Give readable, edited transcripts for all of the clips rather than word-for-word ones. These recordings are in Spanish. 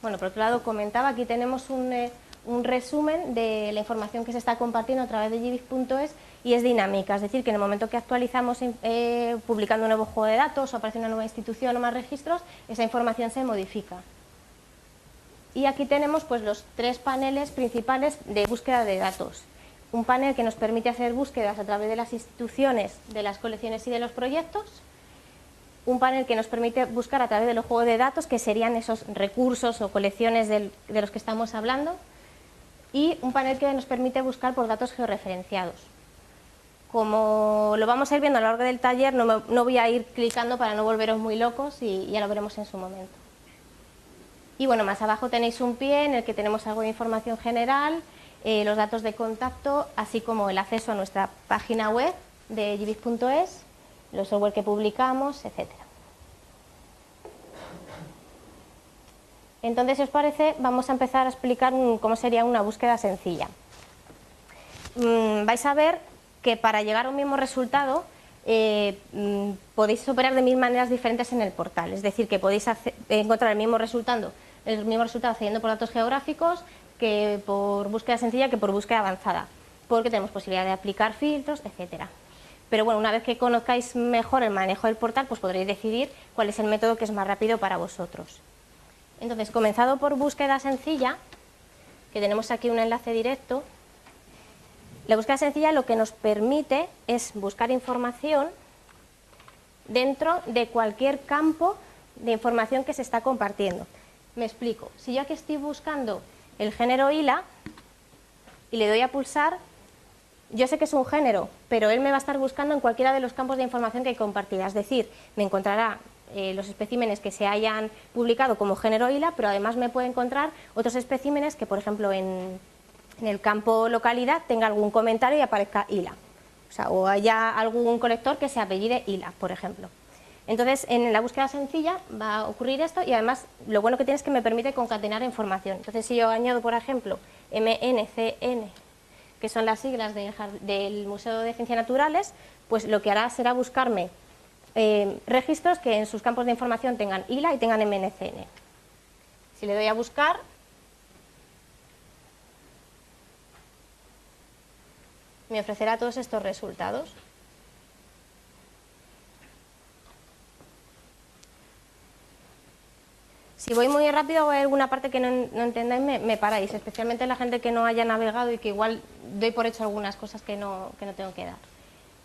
Bueno, por otro lado, comentaba, aquí tenemos un resumen de la información que se está compartiendo a través de gbif.es y es dinámica, es decir, que en el momento que actualizamos publicando un nuevo juego de datos o aparece una nueva institución o más registros, esa información se modifica. Y aquí tenemos pues los tres paneles principales de búsqueda de datos. Un panel que nos permite hacer búsquedas a través de las instituciones, de las colecciones y de los proyectos. Un panel que nos permite buscar a través de los juegos de datos, que serían esos recursos o colecciones de los que estamos hablando. Y un panel que nos permite buscar por datos georreferenciados. Como lo vamos a ir viendo a lo largo del taller, no voy a ir clicando para no volveros muy locos y ya lo veremos en su momento. Y bueno, más abajo tenéis un pie en el que tenemos algo de información general, los datos de contacto, así como el acceso a nuestra página web de gbif.es, los software que publicamos, etc. Entonces, si os parece, vamos a empezar a explicar cómo sería una búsqueda sencilla. Vais a ver que para llegar a un mismo resultado podéis operar de mil maneras diferentes en el portal, es decir, que podéis encontrar el mismo resultado accediendo por datos geográficos que por búsqueda sencilla que por búsqueda avanzada, porque tenemos posibilidad de aplicar filtros, etcétera. Pero bueno, una vez que conozcáis mejor el manejo del portal, pues podréis decidir cuál es el método que es más rápido para vosotros. Entonces, comenzado por búsqueda sencilla, que tenemos aquí un enlace directo. La búsqueda sencilla lo que nos permite es buscar información dentro de cualquier campo de información que se está compartiendo. Me explico. Si yo aquí estoy buscando el género ILA y le doy a pulsar, yo sé que es un género, pero él me va a estar buscando en cualquiera de los campos de información que hay compartida. Es decir, me encontrará los especímenes que se hayan publicado como género ILA, pero además me puede encontrar otros especímenes que, por ejemplo, en el campo localidad tenga algún comentario y aparezca ILA. O haya algún colector que se apellide ILA, por ejemplo. Entonces, en la búsqueda sencilla va a ocurrir esto y además lo bueno que tiene es que me permite concatenar información. Entonces, si yo añado, por ejemplo, MNCN, que son las siglas del Museo de Ciencias Naturales, pues lo que hará será buscarme registros que en sus campos de información tengan ILA y tengan MNCN. Si le doy a buscar, me ofrecerá todos estos resultados. Si voy muy rápido o hay alguna parte que no entendáis, me paráis, especialmente la gente que no haya navegado y que igual doy por hecho algunas cosas que no tengo que dar.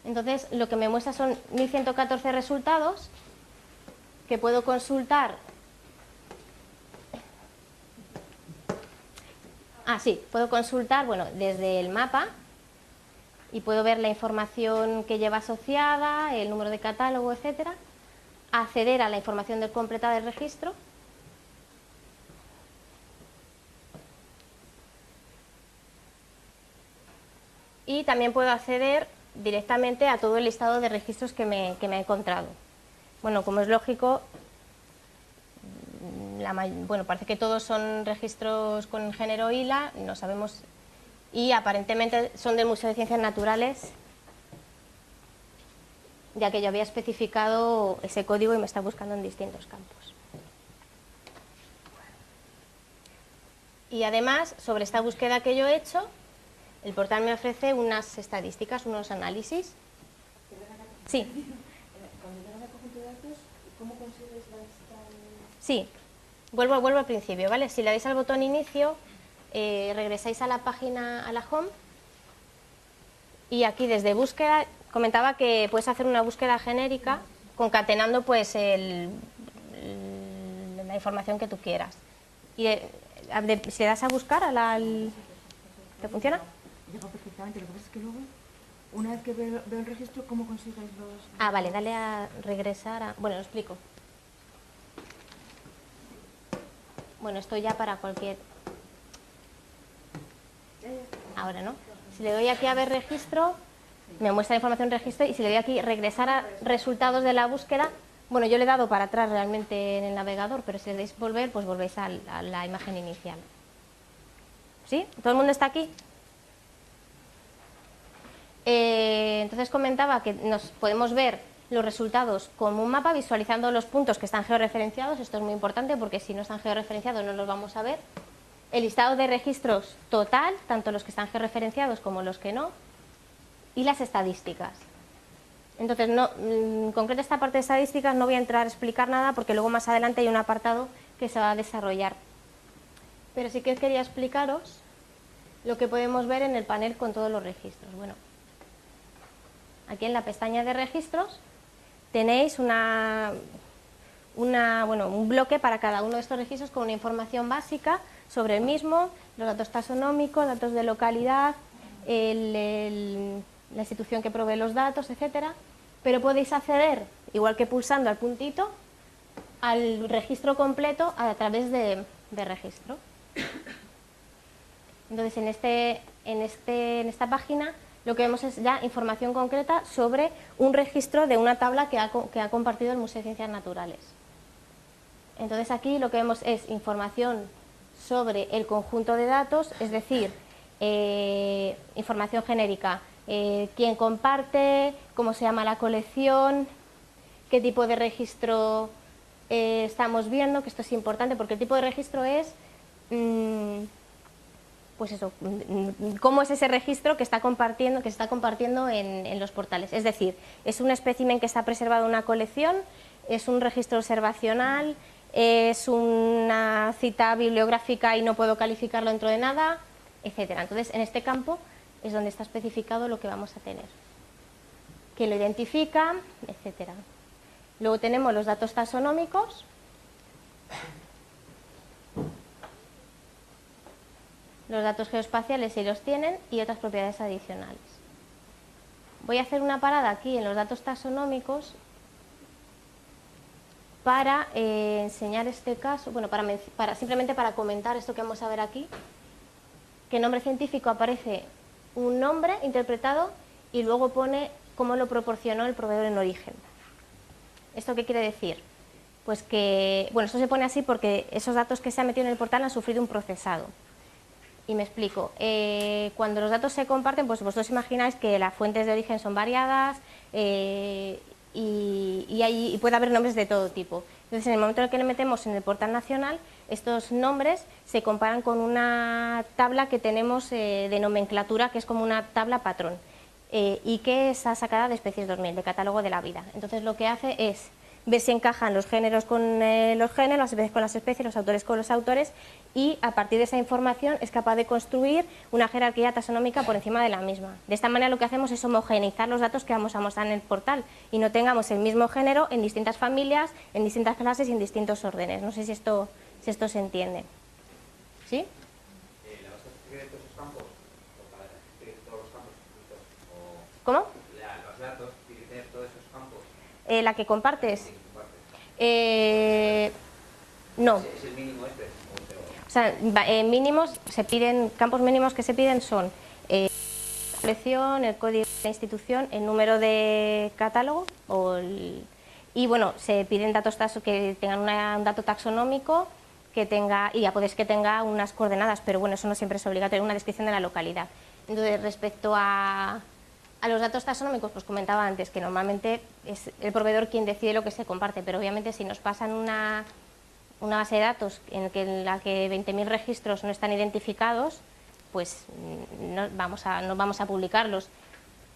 Entonces, lo que me muestra son 1114 resultados que puedo consultar. Puedo consultar, bueno, desde el mapa y puedo ver la información que lleva asociada, el número de catálogo, etcétera. Acceder a la información completada del registro. Y también puedo acceder directamente a todo el listado de registros que me he encontrado. Bueno, como es lógico, parece que todos son registros con género ILA, no sabemos, y aparentemente son del Museo de Ciencias Naturales, ya que yo había especificado ese código y me está buscando en distintos campos. Y además, sobre esta búsqueda que yo he hecho, el portal me ofrece unas estadísticas, unos análisis. Sí. Cuando llegas al conjunto de datos, ¿cómo consigues las...? Sí, vuelvo al principio, ¿vale? Si le dais al botón inicio, regresáis a la página, a la home, y aquí desde búsqueda, comentaba que puedes hacer una búsqueda genérica concatenando pues la información que tú quieras. Y si le das a buscar, ¿te funciona? Llega perfectamente, lo que pasa es que luego, una vez que veo el registro, ¿cómo consigues los...? Vale, dale a regresar bueno, lo explico. Bueno, esto ya para cualquier... Ahora, ¿no? Si le doy aquí a ver registro, me muestra la información registro, y si le doy aquí regresar a resultados de la búsqueda, bueno, yo le he dado para atrás realmente en el navegador, pero si le dais volver, pues volvéis a la imagen inicial. ¿Sí? ¿Todo el mundo está aquí? Entonces comentaba que nos podemos ver los resultados como un mapa visualizando los puntos que están georreferenciados. Esto es muy importante porque si no están georreferenciados no los vamos a ver. El listado de registros total, tanto los que están georreferenciados como los que no, y las estadísticas. Entonces, en concreto esta parte de estadísticas no voy a entrar a explicar nada porque luego más adelante hay un apartado que se va a desarrollar. Pero sí que quería explicaros lo que podemos ver en el panel con todos los registros. Bueno, aquí en la pestaña de registros tenéis un bloque para cada uno de estos registros con una información básica sobre el mismo, los datos taxonómicos, datos de localidad, la institución que provee los datos, etcétera. Pero podéis acceder, igual que pulsando al puntito, al registro completo a través de registro. Entonces, en esta página lo que vemos es ya información concreta sobre un registro de una tabla que ha compartido el Museo de Ciencias Naturales. Entonces, aquí lo que vemos es información sobre el conjunto de datos, es decir, información genérica, quién comparte, cómo se llama la colección, qué tipo de registro estamos viendo, que esto es importante porque el tipo de registro es, pues eso, cómo es ese registro que se está compartiendo en los portales. Es decir, es un espécimen que está preservado en una colección, es un registro observacional, es una cita bibliográfica y no puedo calificarlo dentro de nada, etcétera. Entonces, en este campo es donde está especificado lo que vamos a tener. Quién lo identifica, etcétera. Luego tenemos los datos taxonómicos. Los datos geoespaciales si los tienen y otras propiedades adicionales. Voy a hacer una parada aquí en los datos taxonómicos para enseñar este caso, bueno, simplemente para comentar esto que vamos a ver aquí, que en nombre científico aparece un nombre interpretado y luego pone cómo lo proporcionó el proveedor en origen. ¿Esto qué quiere decir? Pues que, bueno, esto se pone así porque esos datos que se han metido en el portal han sufrido un procesado. Y me explico. Cuando los datos se comparten, pues vosotros imagináis que las fuentes de origen son variadas y puede haber nombres de todo tipo. Entonces, en el momento en el que le metemos en el portal nacional, estos nombres se comparan con una tabla que tenemos de nomenclatura, que es como una tabla patrón, y que está sacada de Especies 2000, de Catálogo de la Vida. Entonces, lo que hace es ver si encajan los géneros con los géneros, las especies con las especies, los autores con los autores, y a partir de esa información es capaz de construir una jerarquía taxonómica por encima de la misma. De esta manera lo que hacemos es homogeneizar los datos que vamos a mostrar en el portal y no tengamos el mismo género en distintas familias, en distintas clases y en distintos órdenes. No sé si esto se entiende. ¿Sí? ¿La vas a escribir en todos esos campos? ¿O para escribir todos los campos? ¿Cómo? Los datos, tienen que tener todos esos campos. ¿La que compartes? No. ¿Es el mínimo este? O sea, mínimos se piden, campos mínimos que se piden son la colección, el código de la institución, el número de catálogo y bueno, se piden datos que tengan un dato taxonómico que tenga, y ya podéis que tenga unas coordenadas, pero bueno, eso no siempre es obligatorio, una descripción de la localidad. Entonces, respecto a los datos taxonómicos, pues comentaba antes que normalmente es el proveedor quien decide lo que se comparte, pero obviamente si nos pasan una base de datos en la que 20.000 registros no están identificados, pues no vamos a publicarlos.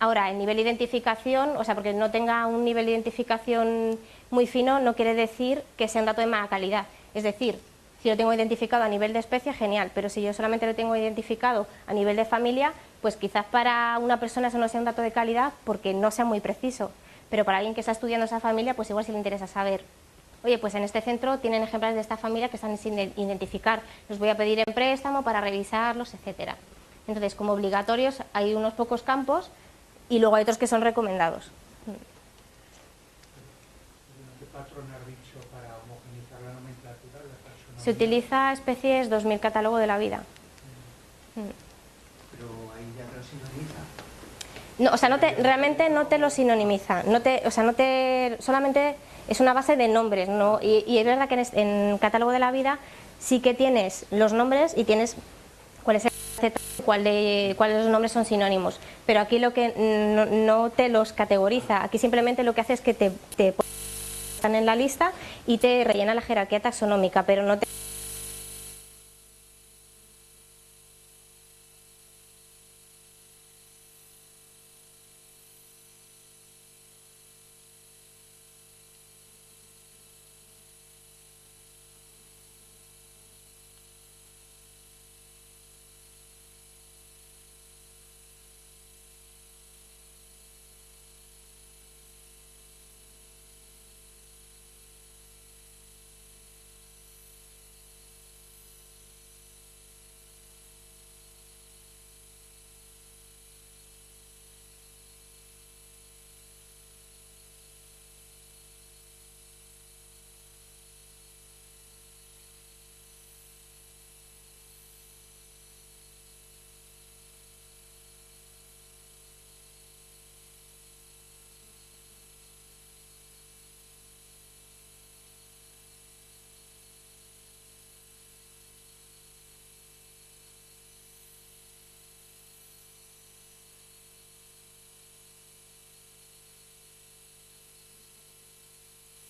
Ahora, el nivel de identificación, o sea, porque no tenga un nivel de identificación muy fino, no quiere decir que sea un dato de mala calidad. Es decir, si lo tengo identificado a nivel de especie, genial, pero si yo solamente lo tengo identificado a nivel de familia, pues quizás para una persona eso no sea un dato de calidad porque no sea muy preciso, pero para alguien que está estudiando esa familia, pues igual sí le interesa saber. Oye, pues en este centro tienen ejemplares de esta familia que están sin identificar, los voy a pedir en préstamo para revisarlos, etcétera. Entonces, como obligatorios hay unos pocos campos y luego hay otros que son recomendados. ¿Qué patrón has dicho para homogeneizar la nomenclatura? Se utiliza Especies 2000, Catálogo de la Vida. Pero ahí ya te lo sinoniza. No, o sea, realmente no te lo sinonimiza, solamente es una base de nombres, ¿no? Y es verdad que en Catálogo de la Vida sí que tienes los nombres y tienes cuál es el cuáles de los nombres son sinónimos, pero aquí lo que no te los categoriza, aquí simplemente lo que hace es que te están en la lista y te rellena la jerarquía taxonómica, pero no te...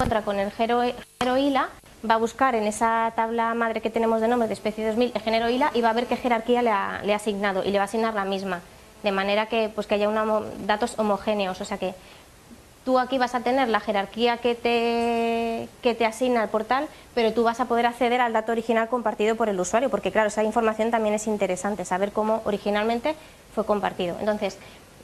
encuentra con el género ILA, va a buscar en esa tabla madre que tenemos de nombres de especie 2000 el género ILA y va a ver qué jerarquía le ha asignado y le va a asignar la misma, de manera que, pues, que haya datos homogéneos, o sea que tú aquí vas a tener la jerarquía que te asigna el portal, pero tú vas a poder acceder al dato original compartido por el usuario, porque claro, esa información también es interesante, saber cómo originalmente fue compartido. Entonces,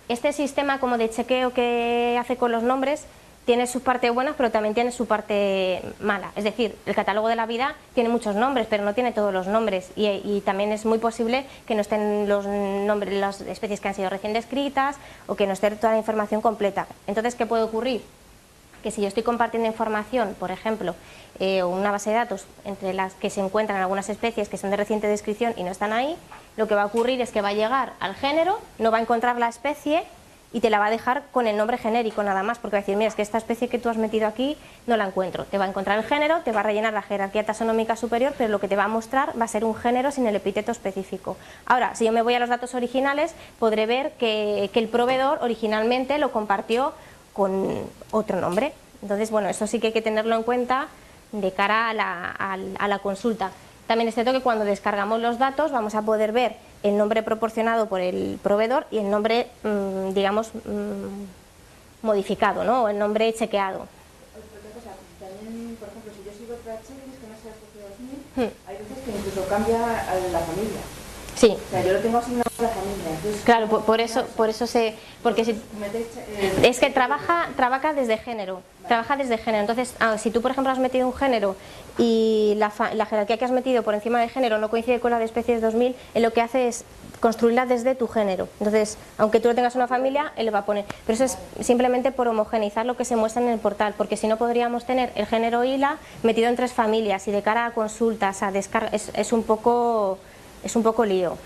este sistema como de chequeo que hace con los nombres tiene sus partes buenas, pero también tiene su parte mala. Es decir, el catálogo de la vida tiene muchos nombres, pero no tiene todos los nombres. Y también es muy posible que no estén los nombres, las especies que han sido recién descritas o que no esté toda la información completa. Entonces, ¿qué puede ocurrir? Que si yo estoy compartiendo información, por ejemplo, una base de datos entre las que se encuentran algunas especies que son de reciente descripción y no están ahí, lo que va a ocurrir es que va a llegar al género, no va a encontrar la especie y te la va a dejar con el nombre genérico nada más, porque va a decir, mira, es que esta especie que tú has metido aquí no la encuentro. Te va a encontrar el género, te va a rellenar la jerarquía taxonómica superior, pero lo que te va a mostrar va a ser un género sin el epíteto específico. Ahora, si yo me voy a los datos originales, podré ver que el proveedor originalmente lo compartió con otro nombre. Entonces, bueno, eso sí que hay que tenerlo en cuenta de cara a la consulta. También es cierto que cuando descargamos los datos vamos a poder ver el nombre proporcionado por el proveedor y el nombre, digamos, modificado, ¿no? O el nombre chequeado. Otra cosa, también, por ejemplo, si yo sigo otra checklist que no sea especie 2000, hay veces que incluso cambia a la familia. Sí. O sea, yo lo tengo asignado a la familia. Entonces, claro, por eso porque si es que trabaja desde género, trabaja desde género. Entonces, si tú por ejemplo has metido un género y la jerarquía que has metido por encima del género no coincide con la de especies 2000, él lo que hace es construirla desde tu género. Entonces, aunque tú lo tengas una familia, él lo va a poner. Pero eso es simplemente por homogeneizar lo que se muestra en el portal, porque si no podríamos tener el género ILA metido en 3 familias y de cara a consultas, a descarga, es un poco lío.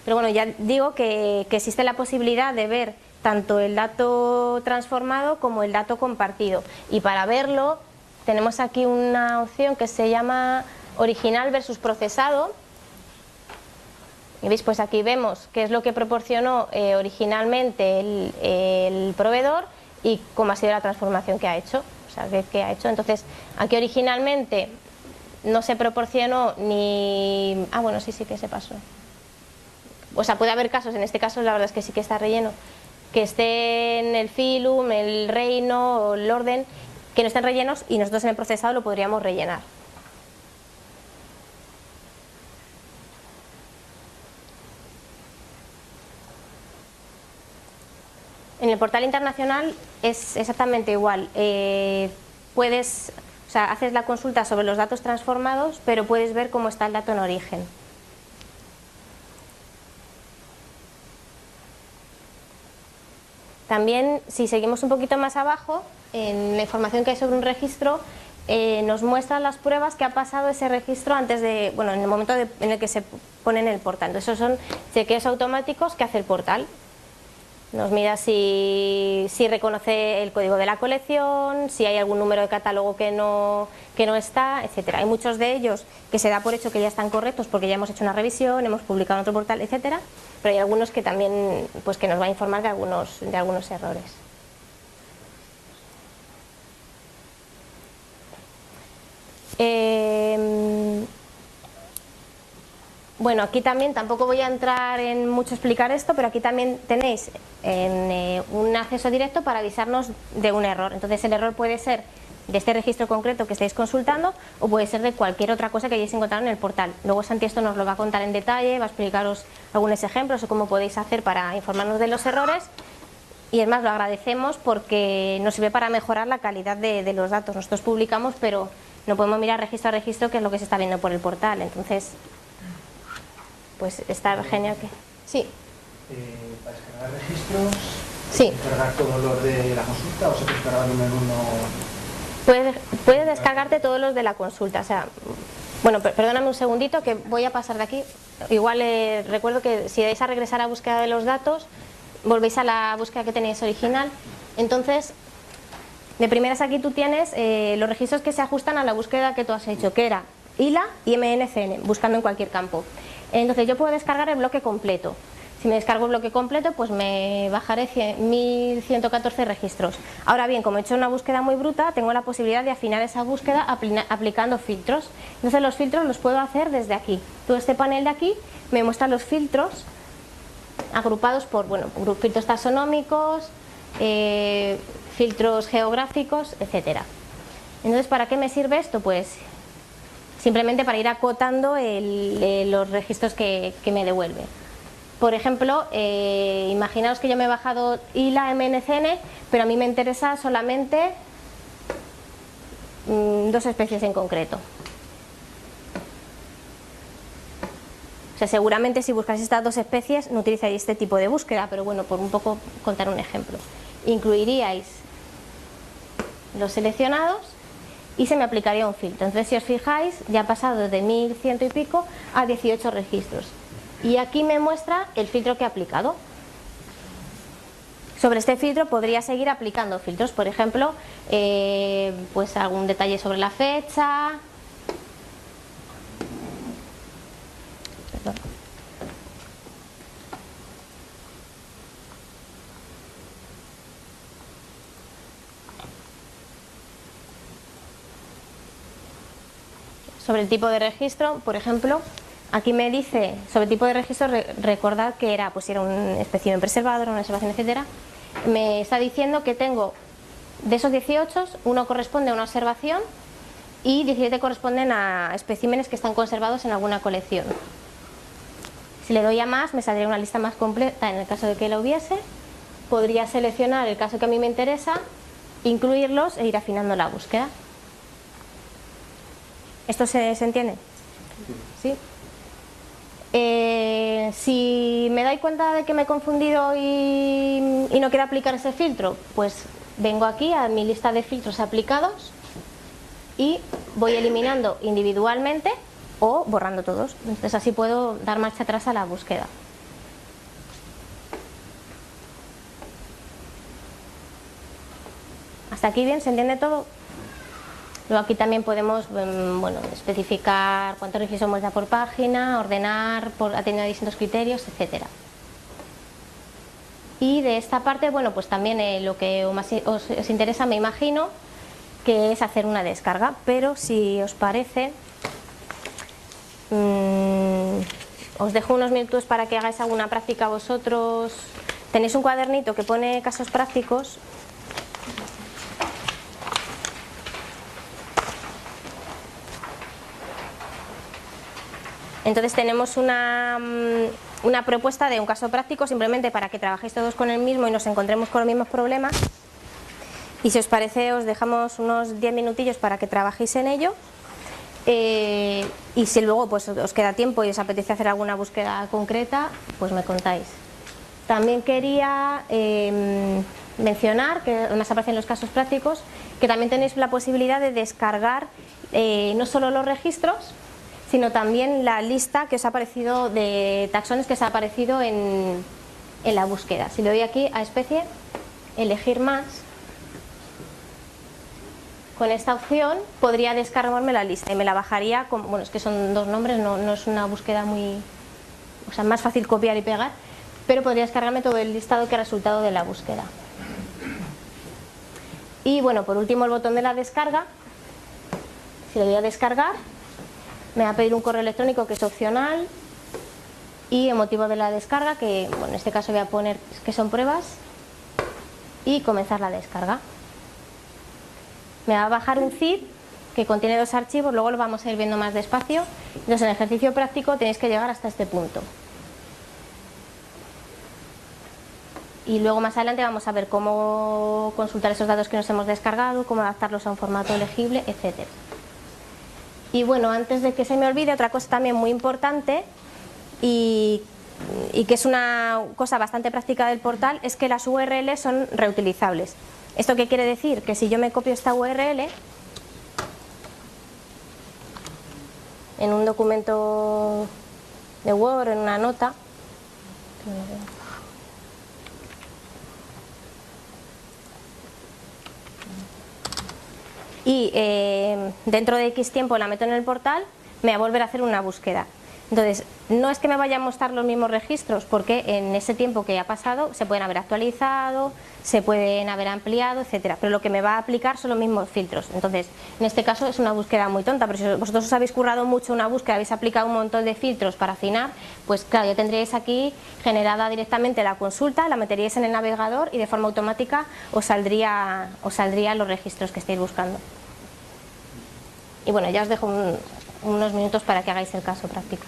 Pero bueno, ya digo que existe la posibilidad de ver tanto el dato transformado como el dato compartido. Y para verlo tenemos aquí una opción que se llama original versus procesado. Y veis, pues aquí vemos qué es lo que proporcionó originalmente el proveedor y cómo ha sido la transformación que ha hecho. O sea, qué ha hecho. Entonces, aquí originalmente no se proporcionó ni... bueno, sí que se pasó. O sea, puede haber casos, en este caso la verdad es que sí que está relleno, que esté en el filum, el reino o el orden, que no estén rellenos y nosotros en el procesado lo podríamos rellenar. En el portal internacional es exactamente igual. O sea, haces la consulta sobre los datos transformados, pero puedes ver cómo está el dato en origen. También, si seguimos un poquito más abajo, en la información que hay sobre un registro, nos muestran las pruebas que ha pasado ese registro antes de, bueno, en el momento en el que se pone en el portal. Entonces, esos son chequeos automáticos que hace el portal. Nos mira si reconoce el código de la colección, si hay algún número de catálogo que no está, etcétera. Hay muchos de ellos que se da por hecho que ya están correctos porque ya hemos hecho una revisión, hemos publicado en otro portal, etcétera. Pero hay algunos que también, pues, que nos va a informar de algunos errores. Bueno, aquí también tampoco voy a entrar en mucho explicar esto, pero aquí también tenéis un acceso directo para avisarnos de un error. Entonces el error puede ser de este registro concreto que estáis consultando o puede ser de cualquier otra cosa que hayáis encontrado en el portal. Luego Santi esto nos lo va a contar en detalle, va a explicaros algunos ejemplos o cómo podéis hacer para informarnos de los errores. Y es más, lo agradecemos porque nos sirve para mejorar la calidad de los datos. Nosotros publicamos, pero no podemos mirar registro a registro qué es lo que se está viendo por el portal. Entonces, pues está genial que... Sí. Para descargar registros, sí. ¿Descargar todos los de la consulta o se puede descargar uno en uno? Puedes descargarte todos los de la consulta. O sea, bueno, perdóname un segundito que voy a pasar de aquí. Igual recuerdo que si dais a regresar a búsqueda de los datos, volvéis a la búsqueda que tenéis original. Entonces, de primeras aquí tú tienes los registros que se ajustan a la búsqueda que tú has hecho, que era ILA y MNCN, buscando en cualquier campo. Entonces yo puedo descargar el bloque completo. Si me descargo el bloque completo, pues me bajaré 1114 registros. Ahora bien, como he hecho una búsqueda muy bruta, tengo la posibilidad de afinar esa búsqueda aplicando filtros. Entonces los filtros los puedo hacer desde aquí. Todo este panel de aquí me muestra los filtros agrupados por, bueno, filtros taxonómicos, filtros geográficos, etcétera. Entonces, ¿para qué me sirve esto? Pues simplemente para ir acotando los registros que me devuelve. Por ejemplo, imaginaos que yo me he bajado ILA MNCN, pero a mí me interesa solamente dos especies en concreto. O sea, seguramente si buscáis estas dos especies no utilizaréis este tipo de búsqueda, pero bueno, por un poco contar un ejemplo. Incluiríais los seleccionados y se me aplicaría un filtro. Entonces, si os fijáis, ya ha pasado de 1100 y pico a 18 registros. Y aquí me muestra el filtro que he aplicado. Sobre este filtro podría seguir aplicando filtros, por ejemplo, pues algún detalle sobre la fecha. Perdón. Sobre el tipo de registro, por ejemplo, aquí me dice sobre el tipo de registro, recordad que era, pues si era un espécimen preservado, era una observación, etcétera. Me está diciendo que tengo de esos 18, uno corresponde a una observación y 17 corresponden a especímenes que están conservados en alguna colección. Si le doy a más, me saldría una lista más completa en el caso de que la hubiese. Podría seleccionar el caso que a mí me interesa, incluirlos e ir afinando la búsqueda. ¿Esto se entiende? ¿Sí? Si me doy cuenta de que me he confundido y no quiero aplicar ese filtro, pues vengo aquí a mi lista de filtros aplicados y voy eliminando individualmente o borrando todos. Entonces así puedo dar marcha atrás a la búsqueda. ¿Hasta aquí bien? ¿Se entiende todo? Luego aquí también podemos especificar cuántos registros hemos dado por página, ordenar atendiendo a distintos criterios, etcétera. Y de esta parte, bueno, pues también lo que os interesa, me imagino, que es hacer una descarga, pero si os parece, os dejo unos minutos para que hagáis alguna práctica vosotros. Tenéis un cuadernito que pone casos prácticos. Entonces tenemos una propuesta de un caso práctico simplemente para que trabajéis todos con el mismo y nos encontremos con los mismos problemas. Y si os parece, os dejamos unos 10 minutillos para que trabajéis en ello. Y si luego pues os queda tiempo y os apetece hacer alguna búsqueda concreta, pues me contáis. También quería mencionar, que además aparece en los casos prácticos, que también tenéis la posibilidad de descargar no solo los registros, sino también la lista que os ha aparecido de taxones que os ha aparecido en en la búsqueda. Si le doy aquí a especie, elegir más, con esta opción podría descargarme la lista y me la bajaría con, bueno, es que son dos nombres, no es una búsqueda muy, o sea, más fácil copiar y pegar, pero podría descargarme todo el listado que ha resultado de la búsqueda. Y bueno, por último el botón de la descarga. Si le doy a descargar, me va a pedir un correo electrónico que es opcional y el motivo de la descarga, que bueno, en este caso voy a poner que son pruebas, y comenzar la descarga. Me va a bajar un zip que contiene 2 archivos, luego lo vamos a ir viendo más despacio. Entonces en el ejercicio práctico tenéis que llegar hasta este punto. Y luego más adelante vamos a ver cómo consultar esos datos que nos hemos descargado, cómo adaptarlos a un formato legible, etc. Y bueno, antes de que se me olvide, otra cosa también muy importante y que es una cosa bastante práctica del portal, es que las URLs son reutilizables. ¿Esto qué quiere decir? Que si yo me copio esta URL en un documento de Word, en una nota, y dentro de X tiempo la meto en el portal, me va a volver a hacer una búsqueda. Entonces, no es que me vaya a mostrar los mismos registros, porque en ese tiempo que ha pasado se pueden haber actualizado, se pueden haber ampliado, etcétera, pero lo que me va a aplicar son los mismos filtros. Entonces, en este caso es una búsqueda muy tonta, pero si vosotros os habéis currado mucho una búsqueda, habéis aplicado un montón de filtros para afinar, pues claro, ya tendríais aquí generada directamente la consulta, la meteríais en el navegador y de forma automática os saldrían los registros que estáis buscando. Y bueno, ya os dejo unos minutos para que hagáis el caso práctico.